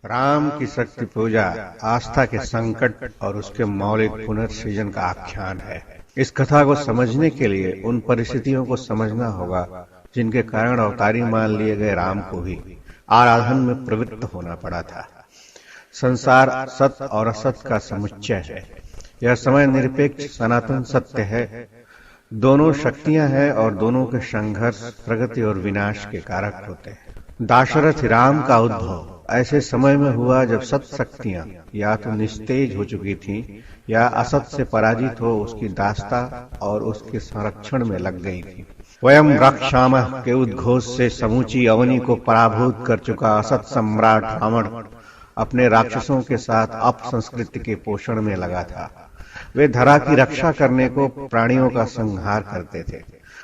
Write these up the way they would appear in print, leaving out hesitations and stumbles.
राम की शक्ति पूजा आस्था के संकट और उसके मौलिक पुनर्सृजन का आख्यान है। इस कथा को समझने के लिए उन परिस्थितियों को समझना होगा जिनके कारण अवतारी मान लिए गए राम को भी आराधन में प्रवृत्त होना पड़ा था। संसार सत्य और असत्य का समुच्चय है। यह समय निरपेक्ष सनातन सत्य है। दोनों शक्तियां हैं और दोनों के संघर्ष प्रगति और विनाश के कारक होते हैं। दाशरथ राम का उद्भव ऐसे समय में हुआ जब सत शक्तियां या तो निस्तेज हो चुकी थीं या असत से पराजित हो उसकी दास्ता और उसके संरक्षण में लग गई थी। वयम रक्षामः के उद्घोष से समूची अवनी को पराभूत कर चुका असत सम्राट रावण अपने राक्षसों के साथ अपसंस्कृति के पोषण में लगा था। वे धरा की रक्षा करने को प्राणियों का संहार करते थे।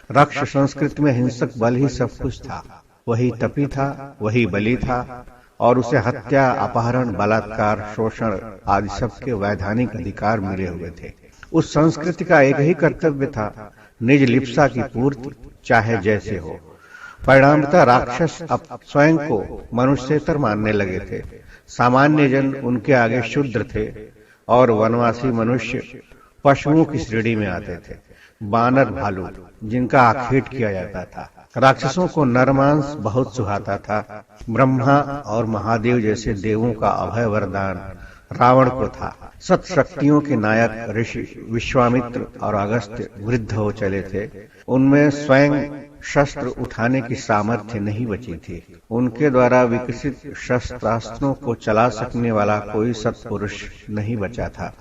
रक्ष संस्कृति में हिंसक बल ही सब कुछ था। वही तपी था, वही बलि था और उसे हत्या, अपहरण, बलात्कार, शोषण आदि सबके वैधानिक अधिकार मिले हुए थे। उस संस्कृति का एक ही कर्तव्य था, निज लिप्सा की पूर्ति, चाहे जैसे हो। परिणामतः राक्षस अब स्वयं को मनुष्यतर मानने लगे थे। सामान्य जन उनके आगे शूद्र थे और वनवासी मनुष्य पशुओं की श्रेणी में आते थे। बानर, भालू जिनका आखेट किया जाता था। राक्षसों को नरमांस बहुत सुहाता था। ब्रह्मा और महादेव जैसे देवों का अभय वरदान रावण को था। सत शक्तियों के नायक ऋषि विश्वामित्र और अगस्त्य वृद्ध हो चले थे। उनमें स्वयं शस्त्र उठाने की सामर्थ्य नहीं बची थी। उनके द्वारा विकसित शस्त्रास्त्रों को चला सकने वाला कोई सत्पुरुष नहीं बचा था।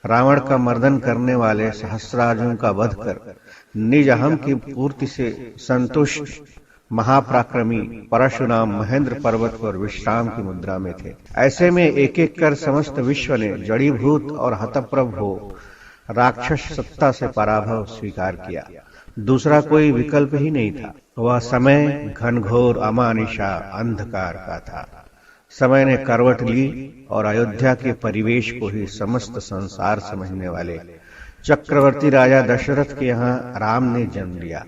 रावण का मर्दन करने वाले सहस्रार्जुन का वध कर निज अहम की पूर्ति से संतुष्ट महापराक्रमी परशुराम महेंद्र पर्वत पर विश्राम की मुद्रा में थे। ऐसे में एक एक कर समस्त विश्व ने जड़ीभूत और हतप्रभ हो राक्षस सत्ता से पराभव स्वीकार किया। दूसरा कोई विकल्प ही नहीं था। वह समय घनघोर अमानिशा अंधकार का था। समय ने करवट ली और अयोध्या के परिवेश को ही समस्त संसार समझने वाले चक्रवर्ती राजा दशरथ के यहाँ राम ने जन्म लिया।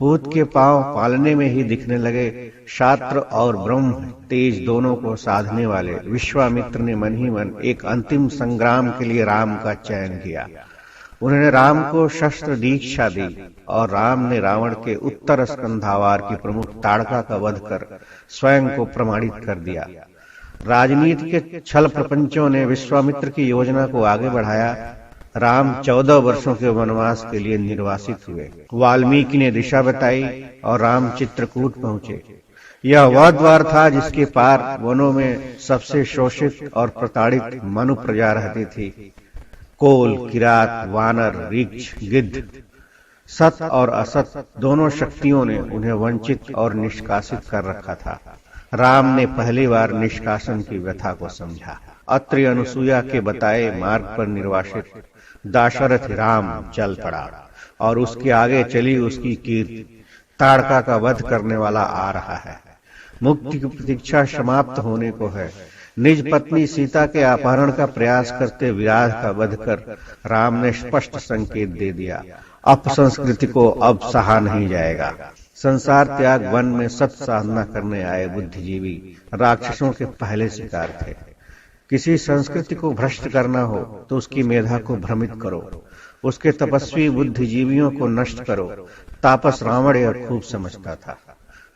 पूत के पांव पालने में ही दिखने लगे। शास्त्र और ब्रह्म तेज दोनों को साधने वाले विश्वामित्र ने मन ही मन एक अंतिम संग्राम के लिए राम का चयन किया। उन्होंने राम को शस्त्र दीक्षा दी और राम ने रावण के उत्तर स्कंधावार की प्रमुख ताड़का का वध कर स्वयं को प्रमाणित कर दिया। राजनीति के छल प्रपंचों ने विश्वामित्र की योजना को आगे बढ़ाया। राम 14 वर्षों के वनवास के लिए निर्वासित हुए। वाल्मीकि ने दिशा बताई और राम चित्रकूट पहुंचे। यह वह द्वार था जिसके पार वनों में सबसे शोषित और प्रताड़ित मनु प्रजा रहती थी। कोल, किरात, वानर, रीछ, गिद्ध, सत और असत दोनों शक्तियों ने उन्हें वंचित और निष्कासित कर रखा था। राम ने पहली बार निष्कासन की व्यथा को समझा। अत्रि अनुसूया के बताए मार्ग पर निर्वासित दाशरथ राम चल पड़ा और उसके आगे चली उसकी कीर्ति। ताड़का का वध करने वाला आ रहा है। मुक्ति की प्रतीक्षा समाप्त होने को है। निज पत्नी सीता के अपहरण का प्रयास करते विराट का वध कर राम ने स्पष्ट संकेत दे दिया, अपसंस्कृति को अब सहा नहीं जाएगा। संसार त्याग वन में सत साधना करने आए बुद्धिजीवी राक्षसों के पहले शिकार थे। किसी संस्कृति को भ्रष्ट करना हो तो उसकी मेधा को भ्रमित करो, उसके तपस्वी बुद्धिजीवियों को नष्ट करो। तापस रावण यह खूब समझता था।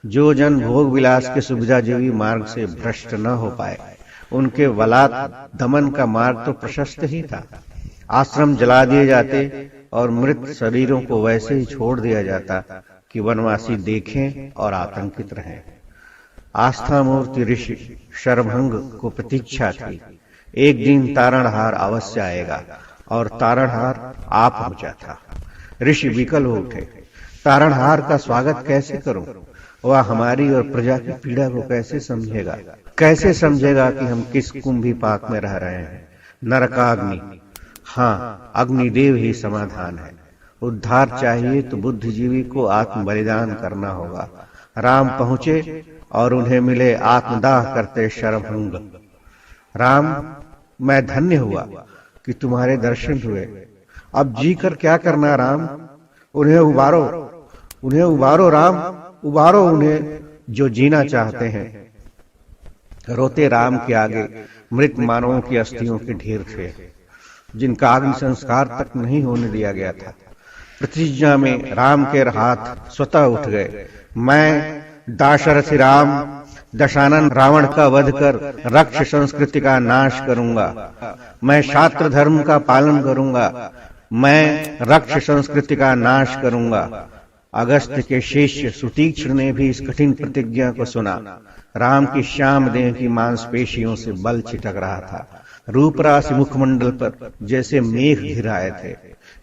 जो जन भोग विलास के सुविधाजीवी मार्ग से भ्रष्ट न हो पाए उनके बलात् दमन का मार्ग तो प्रशस्त ही था। आश्रम जला दिए जाते और मृत शरीरों को वैसे ही छोड़ दिया जाता कि वनवासी देखें और आतंकित रहें। आस्था मूर्ति ऋषि शरभंग को प्रतीक्षा थी। एक दिन तारणहार अवश्य आएगा और तारणहार आ पहुंचा था। ऋषि विकल हो उठे। तारणहार का स्वागत कैसे करूं? वह हमारी और प्रजा की पीड़ा को कैसे समझेगा? कैसे समझेगा कि हम किस कुंभी पाक में रह रहे हैं? नरकाग्नि, हाँ, अग्निदेव ही समाधान है। उद्धार चाहिए तो बुद्धिजीवी को आत्म बलिदान करना होगा। राम पहुंचे और उन्हें मिले आत्मदाह करते शरभंग। राम, मैं धन्य हुआ कि तुम्हारे दर्शन हुए। अब जी कर क्या करना राम? उन्हें उबारो राम, उबारो उन्हें जो जीना चाहते हैं। रोते राम के आगे मृत मानवों की अस्थियों के ढेर थे, जिनका अग्नि संस्कार तक नहीं होने दिया गया था। प्रतिज्ञा में राम के हाथ स्वतः उठ गए। मैं दाशरथी राम दशानन रावण का वध कर रक्ष संस्कृति का नाश करूंगा। मैं क्षात्र धर्म का पालन करूंगा। मैं रक्ष संस्कृति का नाश करूंगा। अगस्त्य के शिष्य सुतीक्ष्ण ने भी इस कठिन प्रतिज्ञा को सुना। राम की श्याम देह की मांसपेशियों से बल छिटक रहा था। रूपराशि मुखमंडल पर जैसे मेघ घिर आए थे,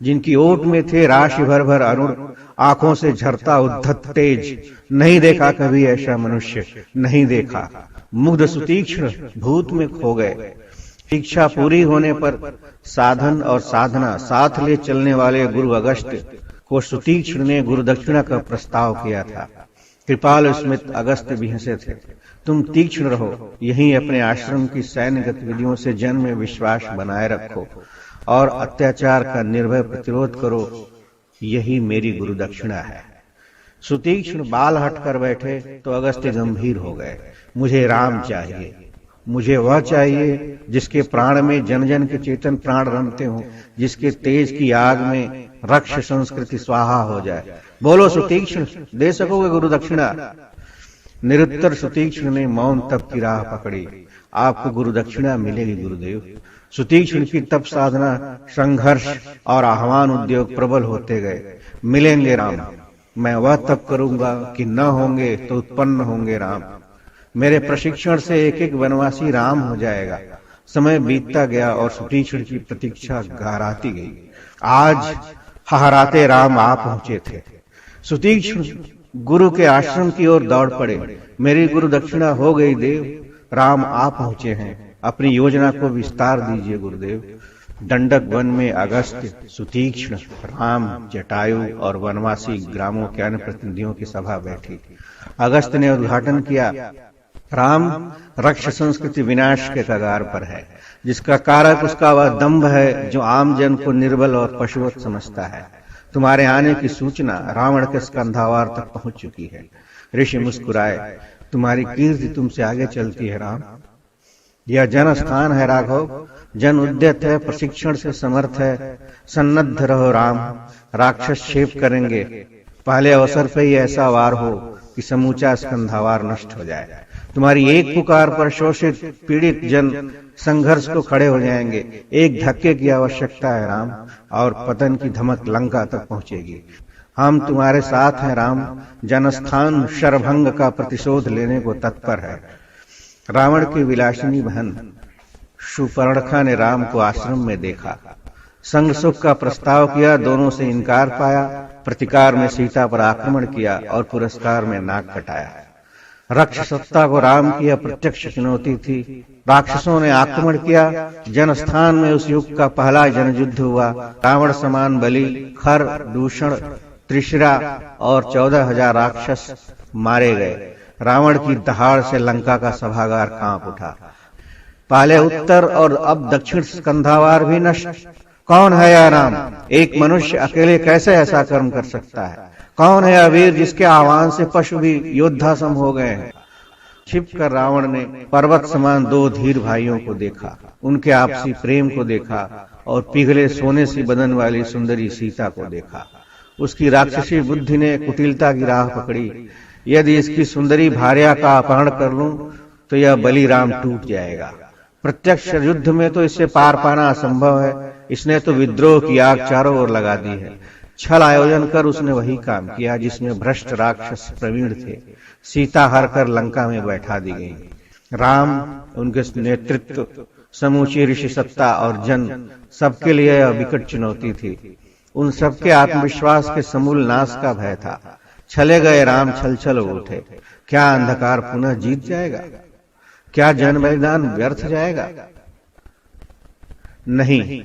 जिनकी ओट में थे राशि भर भर अरुण, आंखों से झरता उद्धत तेज। नहीं देखा कभी ऐसा मनुष्य, नहीं देखा। मुग्ध सुतीक्ष्ण भूत में खो गए। शिक्षा पूरी होने पर साधन और साधना साथ ले चलने वाले गुरु अगस्त्य को सुतीक्ष्ण ने गुरु दक्षिणा का प्रस्ताव किया था। कृपाल स्मित अगस्त्य भी हंसे थे। तुम तीक्ष्ण रहो, यहीं अपने आश्रम की सैन्य गतिविधियों से जन में विश्वास बनाए रखो और अत्याचार का निर्भय प्रतिरोध करो, यही मेरी गुरु दक्षिणा है। सुतीक्ष्ण बाल हटकर बैठे तो अगस्त्य गंभीर हो गए। मुझे राम चाहिए, मुझे वह चाहिए जिसके प्राण में जन जन के चेतन प्राण रमते हों, जिसके तेज की आग में रक्ष संस्कृति स्वाहा हो जाए। बोलो सुतीक्ष्ण, दे सकोगे गुरु दक्षिणा? निरुत्तर सुतीक्ष्ण ने मौन तप की राह पकड़ी। आपको गुरु दक्षिणा मिलेगी गुरुदेव। सुतीक्ष्ण की तप साधना, संघर्ष और आह्वान उद्योग प्रबल होते गए। मिलेंगे राम, मैं वह तप करूंगा कि न होंगे तो उत्पन्न होंगे राम। मेरे प्रशिक्षण से एक एक वनवासी राम हो जाएगा। समय बीतता गया और सुतीक्ष्ण की प्रतीक्षा गहराती गई। आज हहराते राम आ पहुंचे थे। सुतीक्ष्ण गुरु के आश्रम की ओर दौड़ पड़े। मेरी गुरु दक्षिणा हो गई देव, राम आ पहुंचे हैं। अपनी योजना को विस्तार दीजिए गुरुदेव। दंडक वन में अगस्त्य, सुतीक्ष्ण, राम, जटायु और वनवासी ग्रामों के अन्य प्रतिनिधियों की सभा बैठी। अगस्त्य ने उद्घाटन किया। राम रक्ष संस्कृति विनाश के कगार पर है, जिसका कारक उसका वह दंभ है जो आम जन को निर्बल और पशुवत समझता है। तुम्हारे आने की सूचना रावण के स्कंधावार तक पहुंच चुकी है। ऋषि मुस्कुराए। तुम्हारी कीर्ति तुमसे आगे चलती है राम। यह जन स्थान है राघव, जन उद्यत है, प्रशिक्षण से समर्थ है। सन्नद्ध रहो राम, राक्षस क्षेप करेंगे। पहले अवसर पे ही ऐसा वार हो कि समूचा स्कंधावार नष्ट हो जाए। तुम्हारी एक पुकार पर शोषित पीड़ित जन संघर्ष को खड़े हो जाएंगे। एक धक्के की आवश्यकता है राम, और पतन की धमक लंका तक पहुंचेगी। हम तुम्हारे साथ हैं राम। जनस्थान शरभंग का प्रतिशोध लेने को तत्पर है। रावण की विलासिनी बहन शूर्पणखा ने राम को आश्रम में देखा। संग सुख का प्रस्ताव किया, दोनों से इनकार पाया। प्रतिकार में सीता पर आक्रमण किया और पुरस्कार में नाक कटाया। रक्ष सत्ता को राम की अप्रत्यक्ष चुनौती थी। राक्षसों ने आक्रमण किया। जनस्थान में उस युग का पहला जनयुद्ध हुआ। रावण समान बलि, खर, दूषण, त्रिशिरा और 14,000 राक्षस मारे गए। रावण की दहाड़ से लंका का सभागार कांप उठा। पहले उत्तर और अब दक्षिण स्कंधावार भी नष्ट। कौन है यह राम? एक मनुष्य अकेले कैसे ऐसा कर्म कर सकता है? कौन है अवीर जिसके आह्वान से पशु भी योद्धा सम हो गए हैं? छिपकर रावण ने पर्वत समान दो धीर भाइयों को देखा, उनके आपसी प्रेम को देखा और पिघले सोने सी बदन वाली सुंदरी सीता को देखा। उसकी राक्षसी बुद्धि ने कुटिलता की राह पकड़ी। यदि इसकी सुंदरी भार्या का अपहरण कर लूं तो यह बलि राम टूट जाएगा। प्रत्यक्ष युद्ध में तो इससे पार पाना असंभव है। इसने तो विद्रोह की आग चारों ओर लगा दी है। छल आयोजन कर उसने वही काम किया जिसमें भ्रष्ट राक्षस प्रवीण थे। सीता हर कर लंका में बैठा दी गई। राम, उनके नेतृत्व, समूची ऋषि सत्ता और जन, सबके लिए यह विकट चुनौती थी। उन सबके आत्मविश्वास के समूल नाश का भय था। छले गए राम छल छल उठे। क्या अंधकार पुनः जीत जाएगा? क्या जन मैदान व्यर्थ जाएगा? नहीं,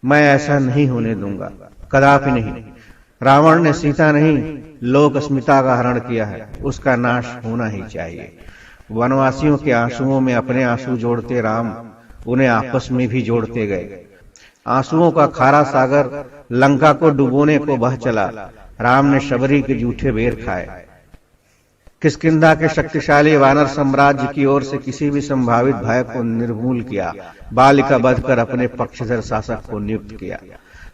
मैं ऐसा नहीं होने दूंगा, कदापि नहीं। रावण ने सीता नहीं, लोक अस्मिता का हरण किया है। उसका नाश होना ही चाहिए। वनवासियों के आंसुओं में अपने आंसू जोड़ते राम उन्हें आपस में भी जोड़ते गए। आंसुओं का खारा सागर लंका को डुबोने को बह चला। राम ने शबरी के जूठे बेर खाए। किष्किंधा के शक्तिशाली वानर साम्राज्य की ओर से किसी भी संभावित भय को निर्मूल किया। बाली का वध कर अपने पक्षधर शासक को नियुक्त किया।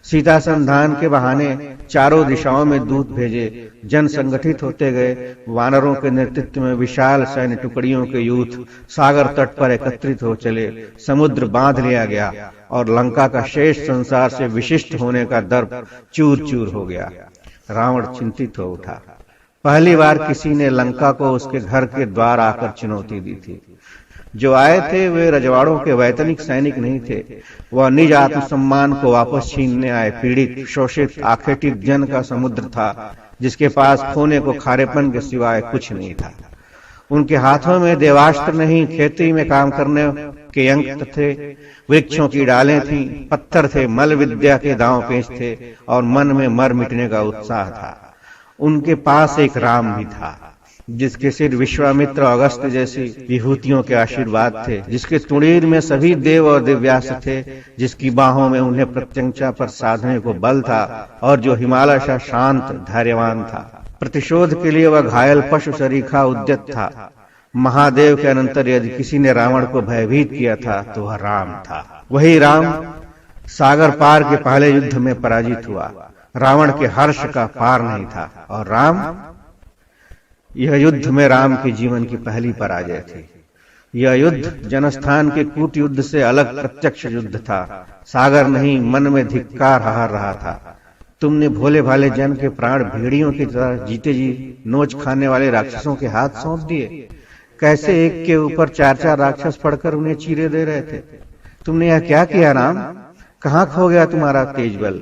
सीता संधान के बहाने चारों दिशाओं में दूत भेजे। जन संगठित होते गए। वानरों के नेतृत्व में विशाल सैन्य टुकड़ियों के यूथ सागर तट पर एकत्रित हो चले। समुद्र बांध लिया गया और लंका का शेष संसार से विशिष्ट होने का दर्प चूर चूर हो गया। रावण चिंतित हो उठा। पहली बार किसी ने लंका को उसके घर के द्वार आकर चुनौती दी थी। जो आए थे वे रजवाड़ों के वैतनिक सैनिक नहीं थे। वह निज आत्मसम्मान को वापस छीनने आए पीड़ित, शोषित, आखेटित जन का समुद्र था, जिसके पास खोने को खारेपन के सिवाय कुछ नहीं था। उनके हाथों में देवास्त्र नहीं, खेती में काम करने के यंत्र थे, वृक्षों की डालें थीं, पत्थर थे, मल विद्या के दांव पेच थे और मन में मर मिटने का उत्साह था। उनके पास एक राम भी था, जिसके सिर विश्वामित्र अगस्त जैसी विभूतियों के आशीर्वाद थे, जिसके तुड़ीर में सभी देव और दिव्यास्त्र थे, जिसकी बाहों में उन्हें प्रत्यंचा पर साधने को बल था और जो हिमालय सा शांत धैर्यवान था। प्रतिशोध के लिए वह घायल पशु सरीखा उद्यत था। महादेव के अनंतर यदि किसी ने रावण को भयभीत किया था तो वह राम था। वही राम सागर पार के पहले युद्ध में पराजित हुआ। रावण के हर्ष का पार नहीं था और यह युद्ध में राम के जीवन की पहली पराजय थी। यह युद्ध जनस्थान के कूट युद्ध से अलग प्रत्यक्ष युद्ध था। सागर नहीं, मन में धिक्कार हार रहा था। तुमने भोले भाले जन के प्राण भेड़ियों की तरह जीते जी नोच खाने वाले राक्षसों के हाथ सौंप दिए। कैसे एक के ऊपर चार चार राक्षस पड़कर उन्हें चीरे दे रहे थे। तुमने यह क्या किया राम? कहाँ खो गया तुम्हारा तेज बल?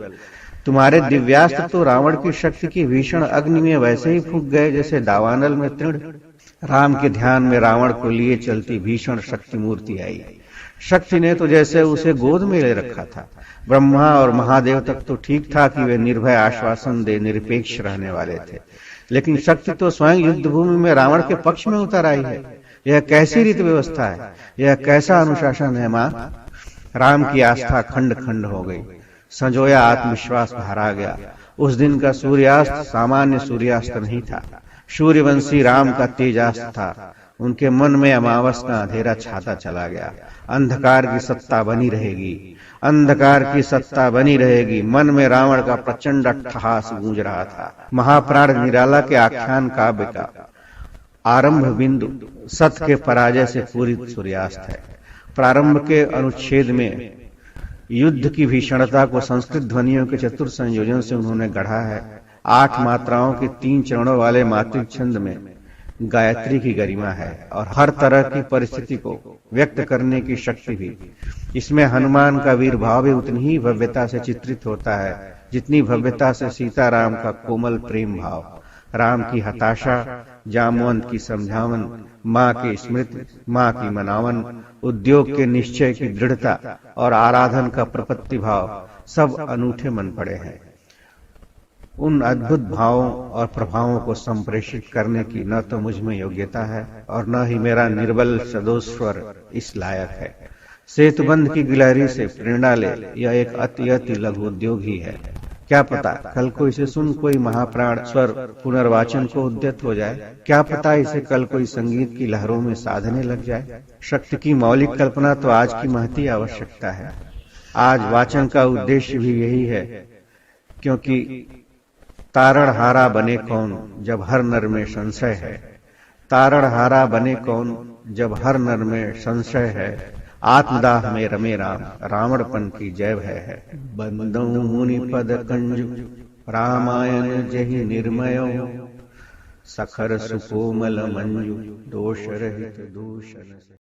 तुम्हारे दिव्यास्त्र तो रावण की शक्ति की भीषण अग्नि में वैसे ही फूंक गए जैसे दावानल में तृण। राम के ध्यान में रावण को लिए चलती भीषण शक्ति मूर्ति आई। शक्ति ने तो जैसे उसे गोद में ले रखा था। ब्रह्मा और महादेव तक तो ठीक था कि वे निर्भय आश्वासन दे निरपेक्ष रहने वाले थे, लेकिन शक्ति तो स्वयं युद्ध भूमि में रावण के पक्ष में उतर आई है। यह कैसी रीति व्यवस्था है? यह कैसा अनुशासन है मां? राम की आस्था खंड खंड हो गई। संजोया आत्मविश्वास भरा गया। उस दिन का सूर्यास्त सामान्य सूर्यास्त नहीं था। सूर्यवंशी राम का तेजास्त था। उनके मन में अमावस का अंधेरा छाता चला गया। अंधकार की सत्ता बनी रहेगी, अंधकार की सत्ता बनी रहेगी। मन में रावण का प्रचंड अट्टहास गूंज रहा था। महाप्राण निराला के आख्यान काव्य का आरंभ बिंदु सत्य के पराजय से पूरित सूर्यास्त है। प्रारंभ के अनुच्छेद में युद्ध की भीषणता को संस्कृत ध्वनियों के चतुर संयोजन से उन्होंने गढ़ा है। 8 मात्राओं के 3 चरणों वाले मातृक छंद में गायत्री की गरिमा है और हर तरह की परिस्थिति को व्यक्त करने की शक्ति भी। इसमें हनुमान का वीर भाव भी उतनी ही भव्यता से चित्रित होता है जितनी भव्यता से सीताराम का कोमल प्रेम भाव। राम की हताशा, जामवंत की समझावन, माँ की स्मृति, माँ की मनावन, उद्योग के निश्चय की दृढ़ता और आराधन का प्रपत्ति भाव सब अनूठे मन पड़े हैं। उन अद्भुत भावों और प्रभावों को संप्रेषित करने की न तो मुझ में योग्यता है और न ही मेरा निर्बल सदोस्वर इस लायक है। सेतुबंध की गिलहरी से प्रेरणा ले, यह एक अति लघु उद्योग ही है। क्या पता कल को इसे सुन कोई महाप्राण स्वर पुनर्वाचन को उद्यत हो जाए। क्या पता इसे कल कोई संगीत की लहरों में साधने लग जाए। शक्ति की मौलिक कल्पना तो आज की महती आवश्यकता है। आज वाचन का उद्देश्य भी यही है, क्योंकि तारणहारा बने कौन जब हर नर में संशय है। तारणहारा बने कौन जब हर नर में संशय है। आत्मदाह में रमे राम, रावणपन की जय भय है। बंदौ मुनि पद कंजु, रामायण जहि निर्मयो। सखर सुकोमल मंजु, दोष रहित दूषण।